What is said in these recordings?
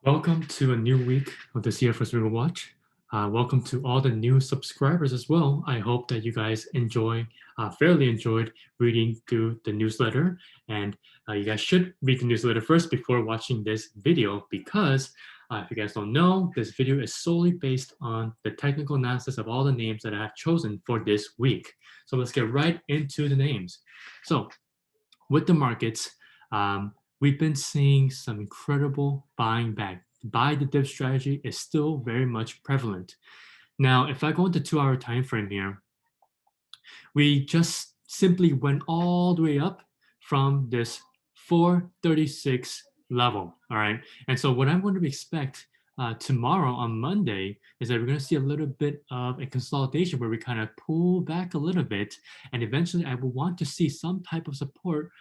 Welcome to a new week of the CFO Swinger Watch. Welcome to all the new subscribers as well. I hope that you guys fairly enjoyed reading through the newsletter. And you guys should read the newsletter first before watching this video because if you guys don't know, this video is solely based on the technical analysis of all the names that I have chosen for this week. So let's get right into the names. So with the markets, we've been seeing some incredible buying back. Buy the dip strategy is still very much prevalent. Now, if I go into 2-hour time frame here, we just simply went all the way up from this 436 level. All right. And so what I'm going to expect tomorrow on Monday is that we're going to see a little bit of a consolidation where we kind of pull back a little bit. And eventually I will want to see some type of support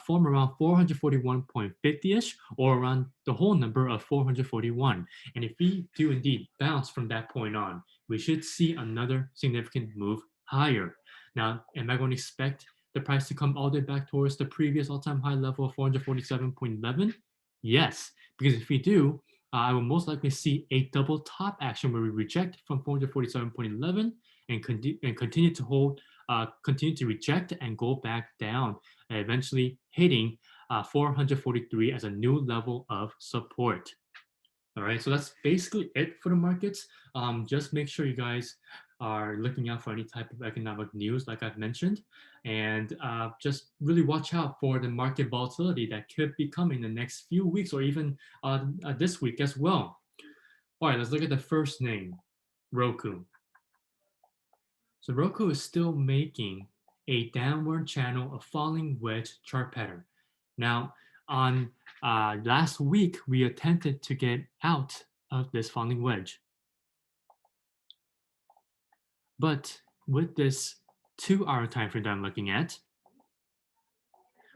form around 441.50-ish or around the whole number of 441. And if we do indeed bounce from that point on, we should see another significant move higher. Now, am I going to expect the price to come all the way back towards the previous all-time high level of 447.11? Yes, because if we do, I will most likely see a double top action where we reject from 447.11 and continue to hold, continue to reject and go back down, eventually hitting 443 as a new level of support. All right, so that's basically it for the markets. Just make sure you guys are looking out for any type of economic news, like I've mentioned, and just really watch out for the market volatility that could be coming in the next few weeks or even this week as well. All right, let's look at the first name, Roku. So Roku is still making a downward channel, a falling wedge chart pattern. Now, on last week, we attempted to get out of this falling wedge. But with this 2-hour time frame that I'm looking at,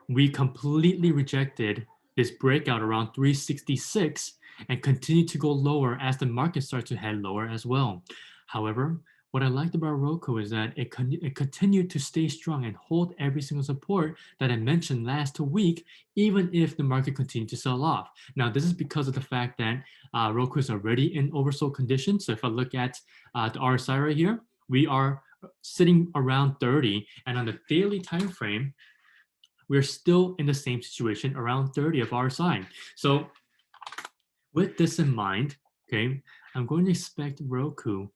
we completely rejected this breakout around 366 and continued to go lower as the market starts to head lower as well. However, what I liked about Roku is that it continued to stay strong and hold every single support that I mentioned last week, even if the market continued to sell off. Now, this is because of the fact that Roku is already in oversold condition. So if I look at the RSI right here, we are sitting around 30, and on the daily time frame, we're still in the same situation around 30 of RSI. So with this in mind, okay, I'm going to expect Roku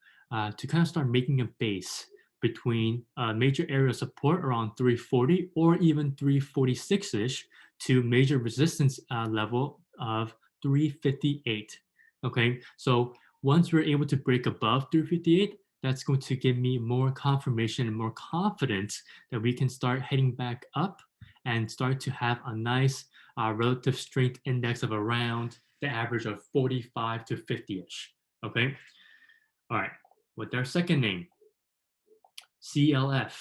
to kind of start making a base between a major area of support around 340 or even 346-ish to major resistance level of 358. Okay, so once we're able to break above 358, that's going to give me more confirmation and more confidence that we can start heading back up and start to have a nice relative strength index of around the average of 45 to 50-ish. Okay, all right. With their second name, CLF.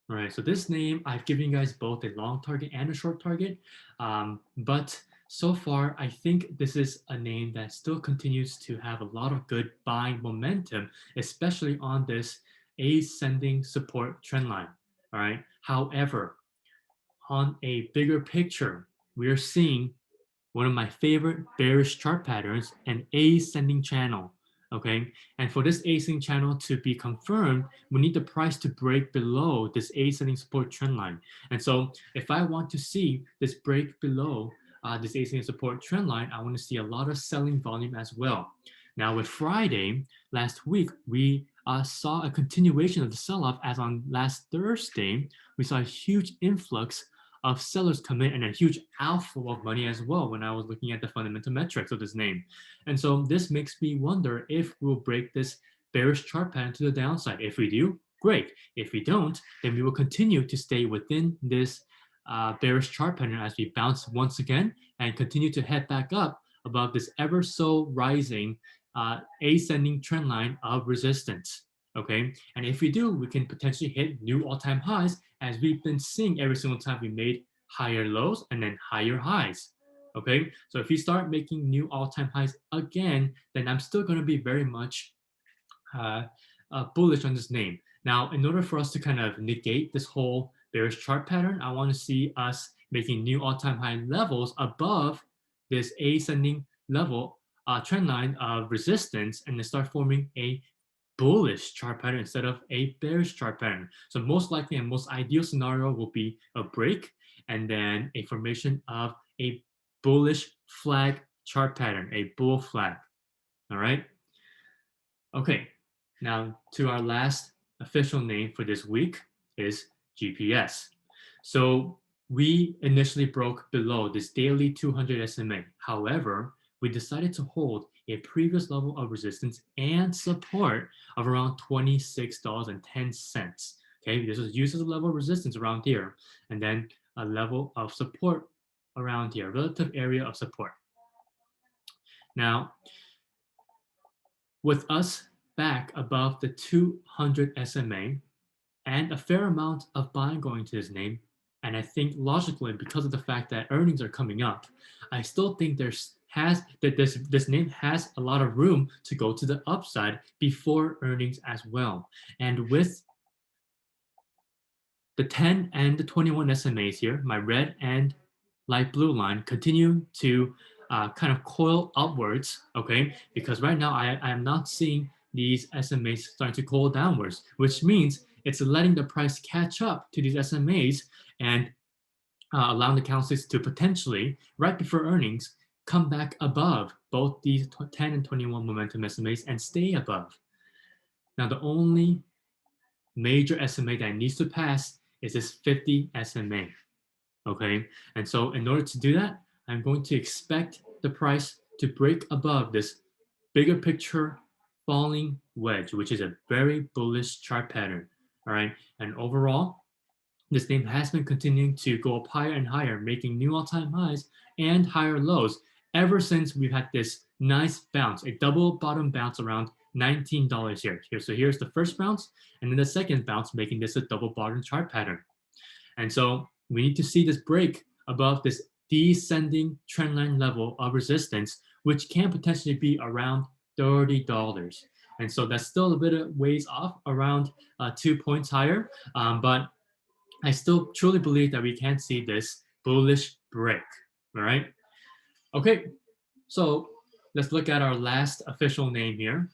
All right, so this name, I've given you guys both a long target and a short target, but so far, I think this is a name that still continues to have a lot of good buying momentum, especially on this ascending support trend line. All right. However, on a bigger picture, we are seeing one of my favorite bearish chart patterns, an ascending channel. Okay, and for this ascending channel to be confirmed, we need the price to break below this ascending support trend line. And so if I want to see this break below this ascending support trend line, I want to see a lot of selling volume as well. Now with Friday, last week, we saw a continuation of the sell-off as on last Thursday, we saw a huge influx of sellers come in and a huge outflow of money as well when I was looking at the fundamental metrics of this name. And so this makes me wonder if we'll break this bearish chart pattern to the downside. If we do, great. If we don't, then we will continue to stay within this bearish chart pattern as we bounce once again and continue to head back up above this ever so rising ascending trend line of resistance. Okay, and if we do, we can potentially hit new all-time highs as we've been seeing every single time we made higher lows and then higher highs. Okay, so if we start making new all-time highs again, then I'm still going to be very much bullish on this name. Now, in order for us to kind of negate this whole bearish chart pattern, I want to see us making new all-time high levels above this ascending level trend line of resistance and then start forming a bullish chart pattern instead of a bearish chart pattern. So most likely and most ideal scenario will be a break and then a formation of a bullish flag chart pattern, a bull flag. All right. Okay. Now to our last official name for this week is GPS. So we initially broke below this daily 200 SMA. However, we decided to hold a previous level of resistance and support of around $26.10. Okay, this was used as a level of resistance around here, and then a level of support around here, relative area of support. Now, with us back above the 200 SMA, and a fair amount of buying going to this name. And I think logically, because of the fact that earnings are coming up, I still think this name has a lot of room to go to the upside before earnings as well. And with the 10 and the 21 SMAs here, my red and light blue line continue to kind of coil upwards, okay? Because right now I am not seeing these SMAs starting to coil downwards, which means it's letting the price catch up to these SMAs and allowing the candlesticks to potentially, right before earnings, come back above both these 10 and 21 momentum SMAs and stay above. Now, the only major SMA that needs to pass is this 50 SMA, okay? And so in order to do that, I'm going to expect the price to break above this bigger picture falling wedge, which is a very bullish chart pattern, all right? And overall, this name has been continuing to go up higher and higher, making new all-time highs and higher lows ever since we've had this nice bounce, a double bottom bounce around $19 here. So here's the first bounce, and then the second bounce, making this a double bottom chart pattern. And so we need to see this break above this descending trendline level of resistance, which can potentially be around $30. And so that's still a bit of ways off, around 2 points higher. But I still truly believe that we can see this bullish break. All right. Okay. So let's look at our last official name here,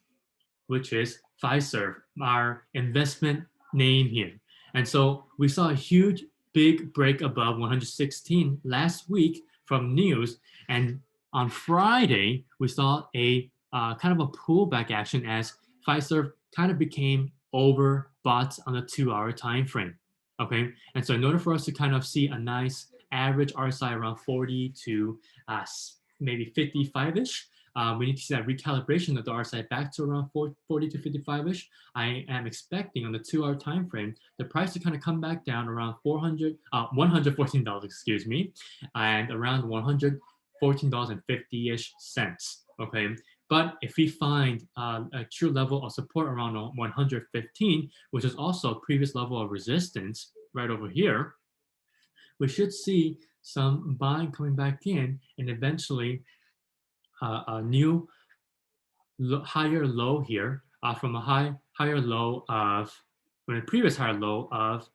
which is Fiserv, our investment name here. And so we saw a huge, big break above 116 last week from news. And on Friday, we saw a kind of a pullback action as Fiserv kind of became overbought on the 2-hour time frame. Okay. And so in order for us to kind of see a nice average RSI around 40 to maybe 55-ish, we need to see that recalibration of the RSI back to around 40 to 55-ish. I am expecting on the 2-hour time frame, the price to kind of come back down around $114, excuse me, and around $114.50-ish cents. Okay. But if we find a true level of support around 115, which is also a previous level of resistance right over here, we should see some buying coming back in and eventually a new higher low here from a higher low of, from a previous higher low of,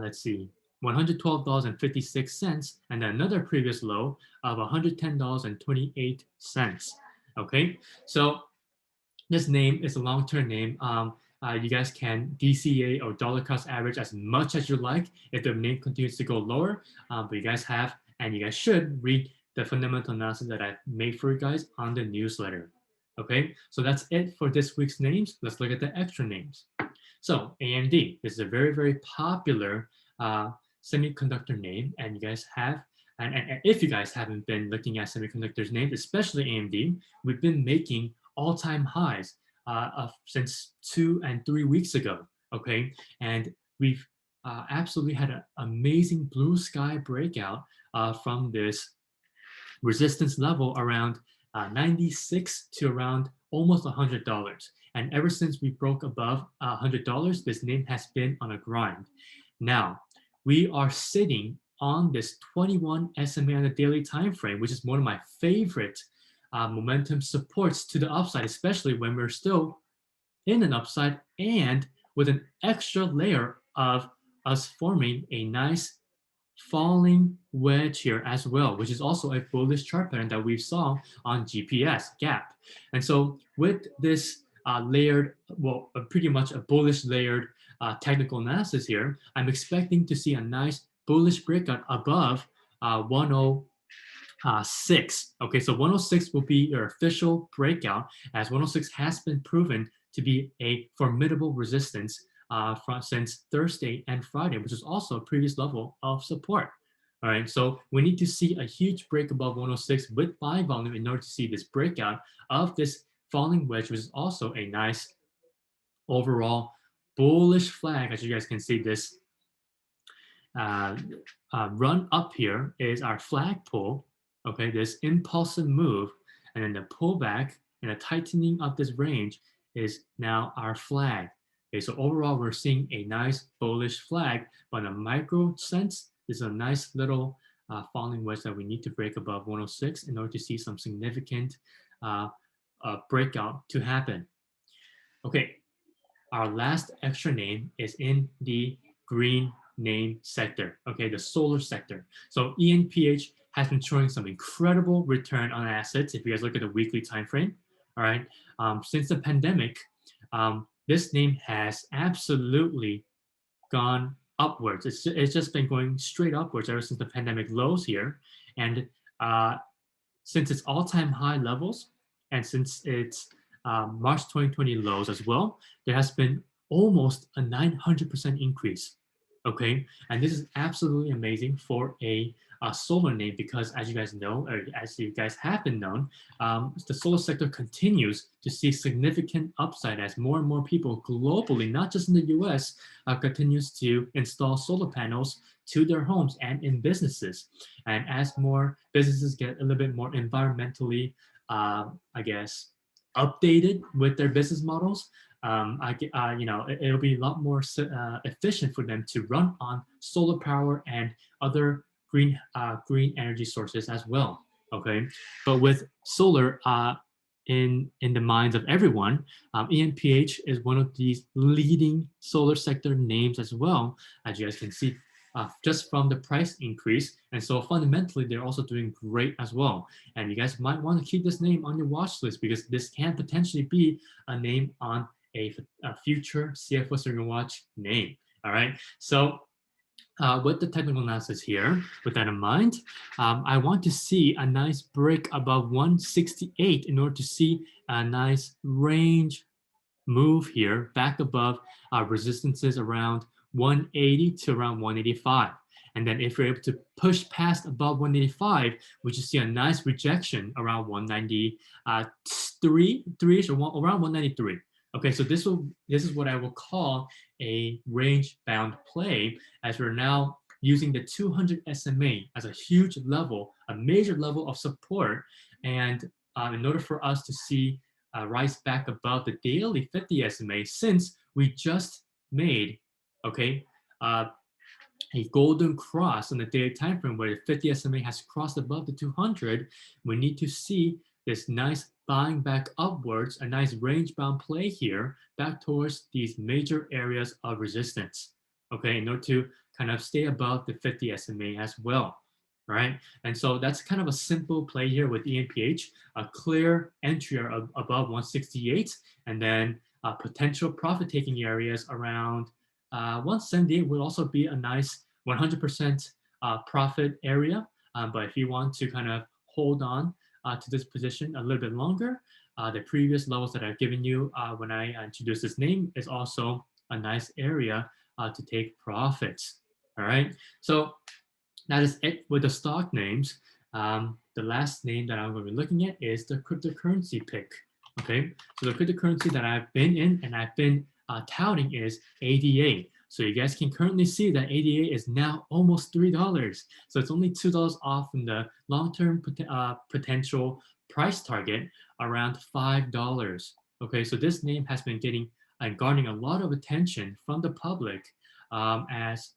let's see, $112.56, and then another previous low of $110.28. Okay, so this name is a long-term name. You guys can DCA or dollar cost average as much as you like if the name continues to go lower. But you guys have, and you guys should read the fundamental analysis that I made for you guys on the newsletter. Okay, so that's it for this week's names. Let's look at the extra names. So AMD, this is a very, very popular semiconductor name, and you guys have, and if you guys haven't been looking at semiconductors names, especially AMD, we've been making all-time highs since 2 and 3 weeks ago. Okay, and we've absolutely had an amazing blue sky breakout from this resistance level around 96 to around almost $100. And ever since we broke above $100, this name has been on a grind. Now, we are sitting on this 21 SMA on the daily time frame, which is one of my favorite momentum supports to the upside, especially when we're still in an upside and with an extra layer of us forming a nice falling wedge here as well, which is also a bullish chart pattern that we saw on GPS gap. And so with this layered, well, pretty much a bullish layered technical analysis here, I'm expecting to see a nice bullish breakout above 106. Okay, so 106 will be your official breakout, as 106 has been proven to be a formidable resistance since Thursday and Friday, which is also a previous level of support. All right, so we need to see a huge break above 106 with buy volume in order to see this breakout of this falling wedge, which is also a nice overall bullish flag. As you guys can see, this uh, run up here is our flag pull, okay, this impulsive move, and then the pullback and the tightening of this range is now our flag. Okay, so overall, we're seeing a nice bullish flag, but in a micro sense, this is a nice little falling wedge that we need to break above 106 in order to see some significant breakout to happen. Okay, our last extra name is in the green name sector, okay, the solar sector. So ENPH has been showing some incredible return on assets if you guys look at the weekly time frame. All right, since the pandemic, this name has absolutely gone upwards. It's just been going straight upwards ever since the pandemic lows here. And since its all-time high levels and since its March 2020 lows as well, there has been almost a 900% increase. Okay, and this is absolutely amazing for a solar name because, as you guys know, or as you guys have been known, the solar sector continues to see significant upside as more and more people globally, not just in the U.S., continues to install solar panels to their homes and in businesses. And as more businesses get a little bit more environmentally, I guess, updated with their business models, it'll be a lot more efficient for them to run on solar power and other green energy sources as well. Okay, but with solar in the minds of everyone, ENPH is one of these leading solar sector names as well, as you guys can see. Just from the price increase. And so fundamentally, they're also doing great as well. And you guys might want to keep this name on your watch list because this can potentially be a name on a future CFO Swinger Watch name. All right. So with the technical analysis here, with that in mind, I want to see a nice break above 168 in order to see a nice range move here back above resistances around 180 to around 185. And then if you're able to push past above 185, we should see a nice rejection around 193-ish or around 193. Okay, so this is what I will call a range bound play, as we're now using the 200 SMA as a huge level, a major level of support. And in order for us to see rise back above the daily 50 SMA, since we just made, okay, a golden cross on the daily time frame where the 50 SMA has crossed above the 200, we need to see this nice buying back upwards, a nice range bound play here back towards these major areas of resistance, okay, in order to kind of stay above the 50 SMA as well. Right, and so that's kind of a simple play here with ENPH, a clear entry above 168, and then potential profit-taking areas around 178 would also be a nice 100% profit area. But if you want to kind of hold on to this position a little bit longer, the previous levels that I've given you when I introduced this name is also a nice area to take profits. All right, so that is it with the stock names. The last name that I'm going to be looking at is the cryptocurrency pick. Okay, so the cryptocurrency that I've been in and I've been touting is ADA. So you guys can currently see that ADA is now almost $3. So it's only $2 off from the long-term potential price target around $5. Okay, so this name has been getting and garnering a lot of attention from the public as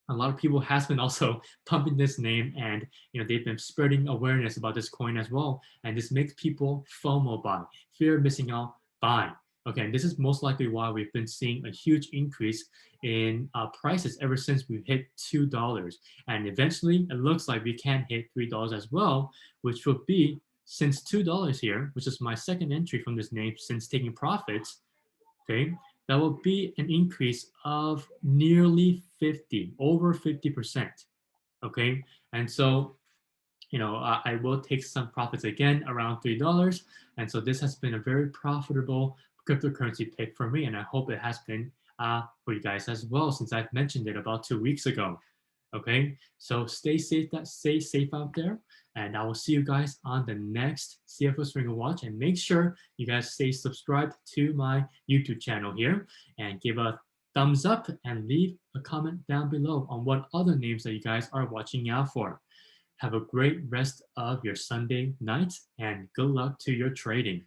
a lot of people has been also pumping this name, and they've been spreading awareness about this coin as well, and this makes people FOMO buy, fear of missing out, buy. Okay, and this is most likely why we've been seeing a huge increase in prices ever since we hit $2. And eventually, it looks like we can hit $3 as well, which will be, since $2 here, which is my second entry from this name since taking profits, okay, that will be an increase of nearly 50, over 50%. Okay, and so I will take some profits again around $3. And so this has been a very profitable cryptocurrency pick for me. And I hope it has been for you guys as well, since I've mentioned it about 2 weeks ago. Okay, so stay safe out there. And I will see you guys on the next CFO Swinger Watch. And make sure you guys stay subscribed to my YouTube channel here and give a thumbs up and leave a comment down below on what other names that you guys are watching out for. Have a great rest of your Sunday night and good luck to your trading.